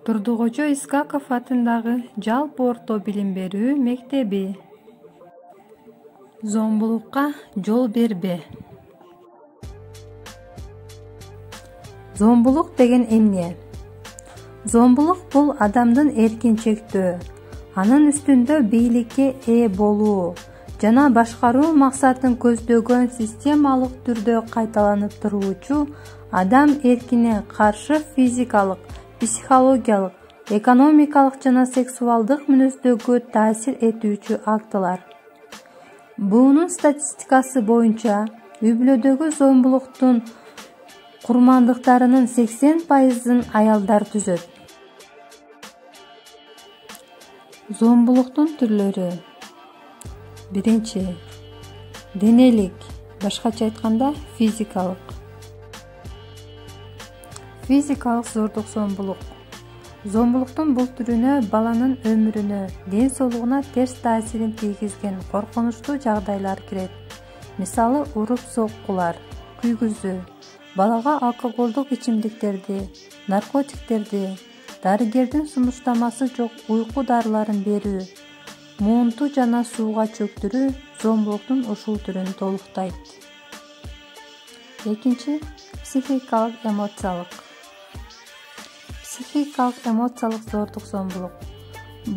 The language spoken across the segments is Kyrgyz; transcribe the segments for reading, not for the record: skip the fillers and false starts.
Турдукожо Искаков атындагы жалпы орто билим берүү мектеби. Зомбулукка жол бербе. Зомбулук деген эмне? Зомбулук бул адамдын эркинчектөө, анын үстүндө бийликке ээ болуу жана башкаруу максатын көздөгөн системалык түрдө кайталанып туруучу адам эркине каршы физикалык, психологиялык, экономикалык жана сексуалдык мүнөздөгө таасир этүүчү актылар. Буунун статистикасы боюнча үй-бүлөдөгү зомбулуктун курмандыктарынын 80%-ын аялдар түзөт. Зомбулуктун түрлөрү. Биринчи, денелик, башкача айтканда физикалык. Физикалык зордук зомбулук. Зомбулуктун бул түрүнө баланын өмүрүнө, ден соолугуна терс таасирин тийгизген коркунучтуу жагдайлар кирет. Мисалы, уруп-соккулар, күйгүзүү, балага алкоголдук ичимдиктерди, наркотиктерди, дарыгердин сунуштамасы жок уйку дарыларын берүү, муунту жана сууга чөктүрүү зомбулуктун ушул түрүн толуктайт. Экинчи, психикалык эмоциялык. Психикалык эмоциялык зордук зомбулук.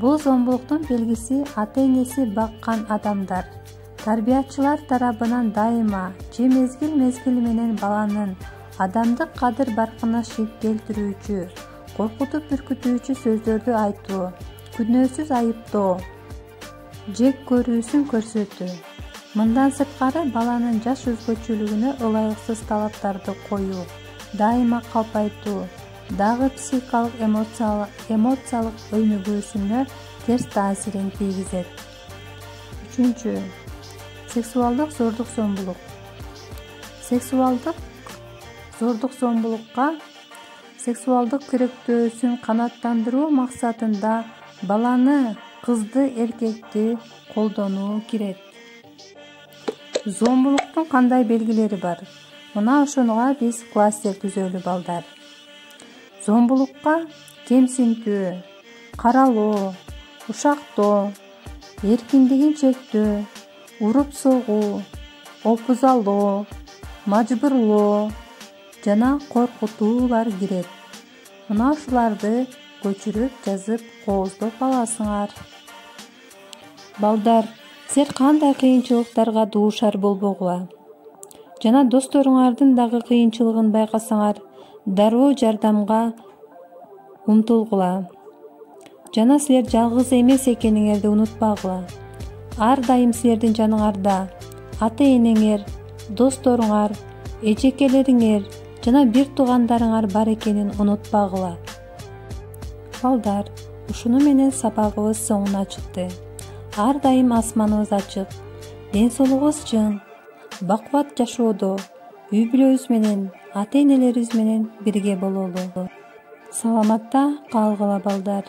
Бул зомбулуктун белгиси ата-энеси баккан адамдар, тарбиячылар тарабынан дайыма же мезгил менен баланын адамдык кадыр-баркына шек келтирүүчү, коркутуп үркүтүүчү сөздөрдү айтуу, күнөөсүз айыптоо, жек көрүүсүн көрсөтүү. Мындан сырткары баланын жаш өзгөчөлүгүнө ылайыксыз талаптарды коюу, дайыма калпайтуу дагы психикалык эмоциялык өнүгүүсүнө терс таасирин тийгизет. Үчүнчү, сексуалдык зордук зомбулук. Сексуалдык зордук зомбулукка сексуалдык керектөөсүн канааттандыруу максатында баланы, кызды, эркекти колдонуу кирет. Зомбулуктун кандай белгилери бар? Мына ошонуга биз кластер түзөлү балдар. Зомбулукка кемсинтүү, каралоо, ушактоо, эркиндигин чектөө, уруп-согуу, опузалоо, мажбурлоо жана коркутуулар кирет. Мына ушуларды көчүрүп жазып кооздоп аласыңар. Балдар, силер кандай кыйынчылыктарга дуушар болбогула жана досторуңардын дагы кыйынчылыгын байкасаңар, дароо жардамга умтулгула. Жана силер жалгыз эмес экениңерди унутпагыла. Ар дайым силердин жаныңарда ата-энеңер, досторуңар, эжекелериңер жана бир туугандарыңар бар экенин унутпагыла. Балдар, ушуну менен сабагыбыз соңуна чыкты. Ар дайым асманыбыз ачык, ден соолугубуз чың, бакубат жашоодо үй-бүлөбүз менен, ата-энелерибиз менен бирге бололу. Саламатта калгыла балдар.